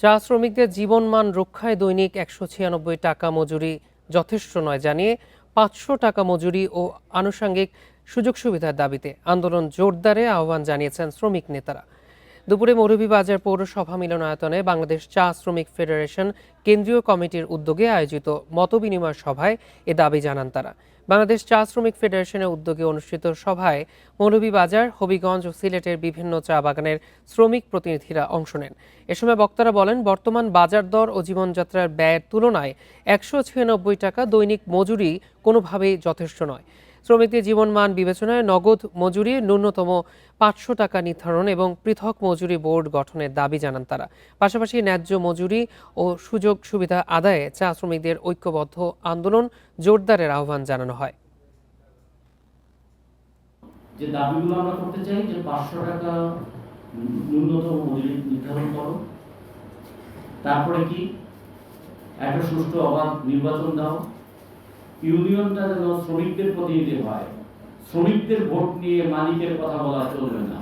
চা শ্রমিকদের জীবনমান রক্ষায় দৈনিক ১৯৬ টাকা মজুরি যথেষ্ট নয় জানিয়ে ৫০০ টাকা মজুরি ও আনুষঙ্গিক সুযোগ সুবিধার দাবিতে আন্দোলন জোরদারে আহ্বান জানিয়েছেন শ্রমিক নেতারা। দুপুরে মৌলভীবাজার পৌরসভা মিলনায়তনে বাংলাদেশ চা শ্রমিক ফেডারেশন কেন্দ্রীয় কমিটির উদ্যোগে আয়োজিত মতবিনিময় সভায় এ দাবি জানান তারা। বাংলাদেশ চা শ্রমিক ফেডারেশনের উদ্যোগে অনুষ্ঠিত সভায় মৌলভীবাজার, হবিগঞ্জ ও সিলেটের বিভিন্ন চা বাগানের শ্রমিক প্রতিনিধিরা অংশ নেন। এ সময় বক্তারা বলেন, বর্তমান বাজার দর ও জীবনযাত্রার ব্যয়ের তুলনায় ১৯৬ টাকা দৈনিক মজুরি কোনোভাবেই যথেষ্ট নয়। শ্রমিকদের জীবনমান বিবেচনায় নগদ মজুরি ন্যূনতম ৫০০ টাকা নির্ধারণ এবং পৃথক মজুরি বোর্ড গঠনের দাবি জানান তারা। পাশাপাশি ন্যায্য মজুরি ও সুযোগ সুবিধা আদায়ে চা শ্রমিকদের ঐক্যবদ্ধ আন্দোলন জোরদারের আহ্বান জানানো হয়। যে দাবিগুলো আমরা করতে চাই যে ৫০০ টাকা ন্যূনতম মজুরি নির্ধারণ করো, তারপরে কি একটা সুষ্ঠু অবাধ নির্বাচন দাও, ইউনিয়নটা যেন শ্রমিকদের প্রতিনিধি হয়, শ্রমিকদের ভোট নিয়ে মালিকের কথা বলা চলবে না।